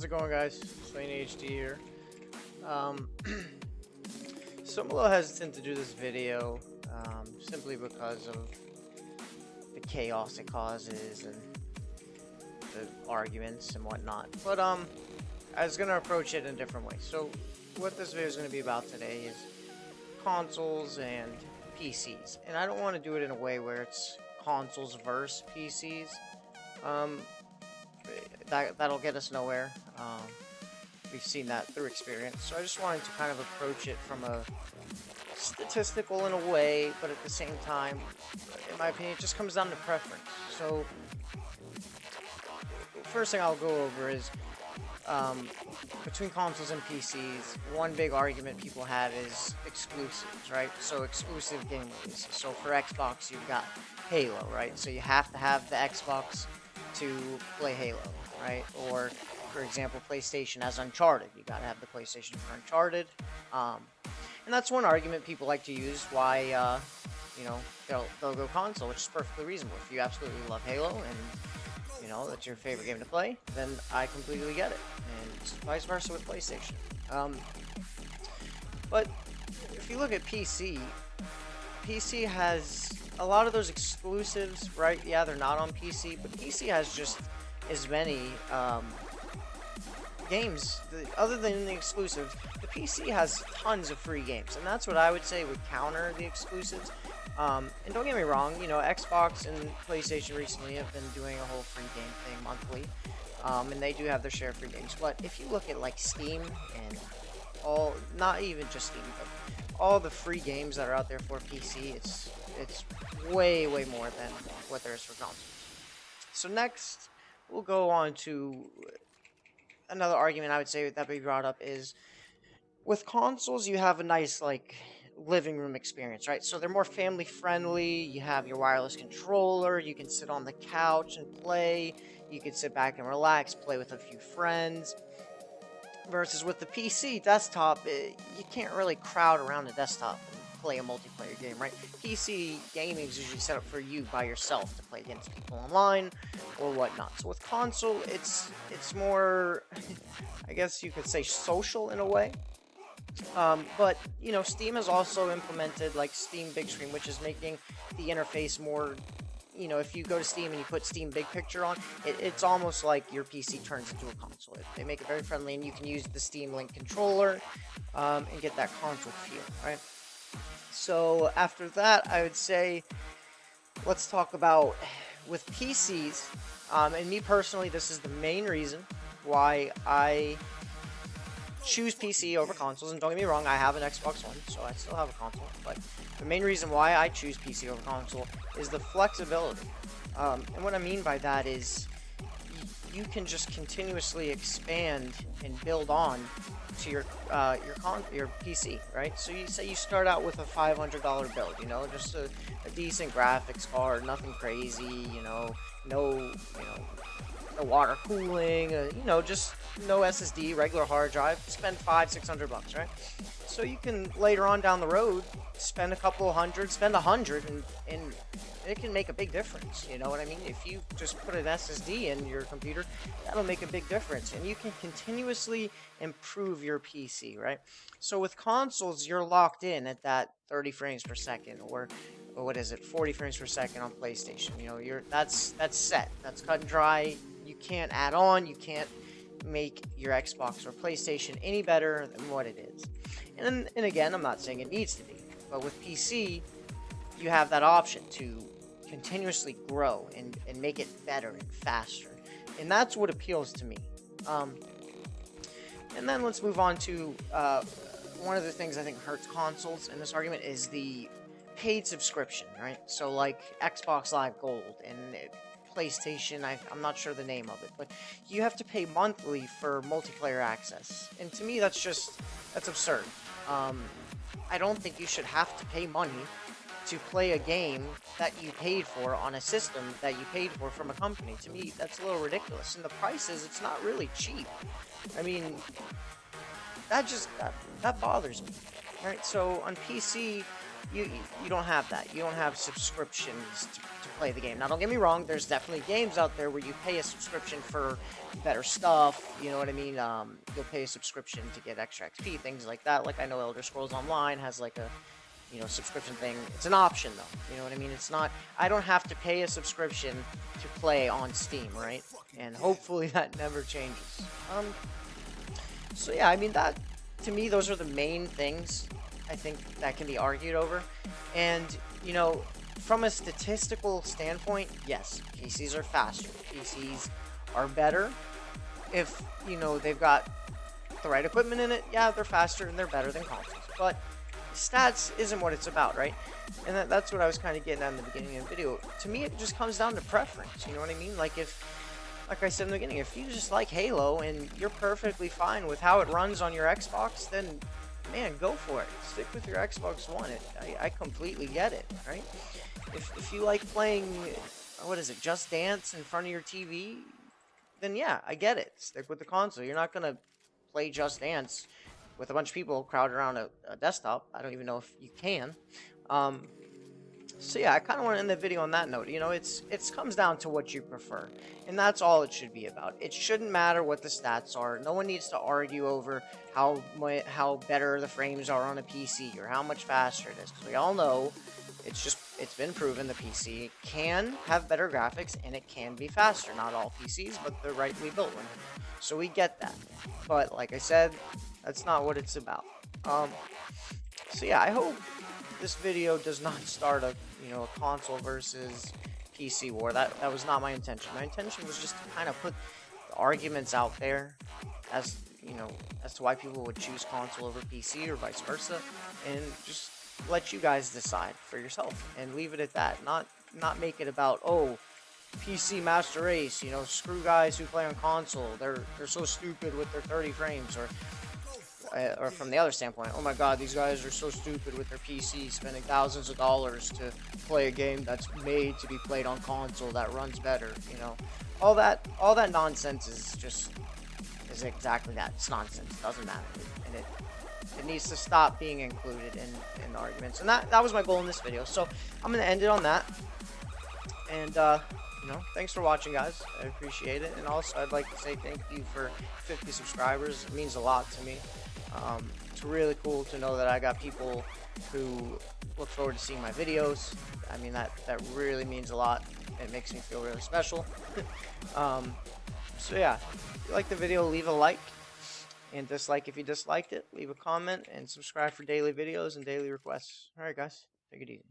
How's it going, guys? Swain HD here. So I'm a little hesitant to do this video, simply because of the chaos it causes and the arguments and whatnot. But I was gonna approach it in a different way. So what this video is gonna be about today is consoles and PCs, and I don't want to do it in a way where it's consoles versus PCs. That'll get us nowhere. We've seen that through experience. So I just wanted to kind of approach it from a statistical in a way, but at the same time, in my opinion, it just comes down to preference. So first thing I'll go over is between consoles and PCs, one big argument people have is exclusives, right? So exclusive game releases. So for Xbox, you've got Halo, right? So you have to have the Xbox to play Halo, right? Or, for example, PlayStation has Uncharted. You gotta have the PlayStation for Uncharted. And that's one argument people like to use why, they'll go console, which is perfectly reasonable. If you absolutely love Halo and that's your favorite game to play, then I completely get it. And vice versa with PlayStation. But if you look at PC has a lot of those exclusives, right? Yeah, they're not on PC, but PC has just as many games. Other than the exclusives, the PC has tons of free games, and that's what I would say would counter the exclusives. And don't get me wrong, Xbox and PlayStation recently have been doing a whole free game thing monthly, and they do have their share of free games. But if you look at like Steam and all, not even just Steam, but all the free games that are out there for PC, it's way more than what there is for consoles. So next, we'll go on to another argument I would say that we brought up is with consoles, you have a nice living room experience, right? So they're more family friendly. You have your wireless controller, you can sit on the couch and play, you can sit back and relax, play with a few friends. Versus with the PC desktop, you can't really crowd around the desktop and play a multiplayer game, right? PC gaming is usually set up for you by yourself to play against people online or whatnot. So with console, it's more, I guess you could say, social in a way. But Steam has also implemented Steam Big Screen, which is making the interface more, if you go to Steam and you put Steam Big Picture on, it's almost like your PC turns into a console. They make it very friendly, and you can use the Steam Link controller and get that console feel, right? So after that, I would say let's talk about with PCs, and me personally, this is the main reason why I choose PC over consoles. And don't get me wrong, I have an Xbox One, so I still have a console, but the main reason why I choose PC over console is the flexibility. And what I mean by that is you can just continuously expand and build on to your PC, right? So you say you start out with a $500 build, just a decent graphics card, nothing crazy, no water cooling, just no SSD, regular hard drive. Spend $500-600, right? So you can later on down the road spend a couple hundred, spend $100, and it can make a big difference. You know what I mean? If you just put an SSD in your computer, that'll make a big difference, and you can continuously improve your PC, right? So with consoles, you're locked in at that 30 frames per second, or what is it, 40 frames per second on PlayStation. That's set. That's cut and dry. You can't add on. You can't make your Xbox or PlayStation any better than what it is. And again, I'm not saying it needs to be, but with PC, you have that option to continuously grow and make it better and faster. And that's what appeals to me. And then let's move on to one of the things I think hurts consoles in this argument is the paid subscription, right? So Xbox Live Gold and PlayStation, I'm not sure the name of it, but you have to pay monthly for multiplayer access. And to me, that's absurd. I don't think you should have to pay money to play a game that you paid for on a system that you paid for from a company. To me, that's a little ridiculous. And the prices, it's not really cheap. I mean, that bothers me. Right? So on PC, you don't have that. You don't have subscriptions to play the game. Now, don't get me wrong. There's definitely games out there where you pay a subscription for better stuff. You know what I mean? You'll pay a subscription to get extra XP, things like that. Like I know Elder Scrolls Online has like a subscription thing. It's an option though. You know what I mean? It's not. I don't have to pay a subscription to play on Steam, right? And hopefully that never changes. So yeah, I mean that to me, those are the main things I think that can be argued over. And from a statistical standpoint, yes, PCs are faster. PCs are better if they've got the right equipment in it. Yeah, they're faster and they're better than consoles. But stats isn't what it's about, right? And that's what I was kind of getting at in the beginning of the video. To me, it just comes down to preference. You know what I mean? Like I said in the beginning, if you just like Halo and you're perfectly fine with how it runs on your Xbox, then man, go for it. Stick with your Xbox One. I completely get it, right? If you like playing, what is it, Just Dance in front of your TV, then yeah, I get it. Stick with the console. You're not gonna play Just Dance with a bunch of people crowded around a desktop. I don't even know if you can. So yeah, I kind of want to end the video on that note. It comes down to what you prefer, and that's all it should be about. It shouldn't matter what the stats are. No one needs to argue over how better the frames are on a PC or how much faster it is, because we all know it's been proven the PC can have better graphics and it can be faster. Not all PCs, but the rightly built one. So we get that. But like I said, that's not what it's about. So yeah, I hope this video does not start a console versus PC war. That was not my intention. My intention was just to kind of put the arguments out there as to why people would choose console over PC or vice versa, and just let you guys decide for yourself and leave it at that. Not make it about, oh, PC master race, screw guys who play on console. They're so stupid with their 30 frames, or from the other standpoint, oh my god, these guys are so stupid with their PC, spending thousands of dollars to play a game that's made to be played on console that runs better. All that nonsense is exactly that. It's nonsense. It doesn't matter, and it needs to stop being included in arguments. And that was my goal in this video. So I'm gonna end it on that. And thanks for watching, guys. I appreciate it. And also, I'd like to say thank you for 50 subscribers. It means a lot to me. It's really cool to know that I got people who look forward to seeing my videos. I mean, that really means a lot. It makes me feel really special. So yeah, if you like the video, leave a like, and dislike if you disliked it. Leave a comment and subscribe for daily videos and daily requests. All right, guys, take it easy.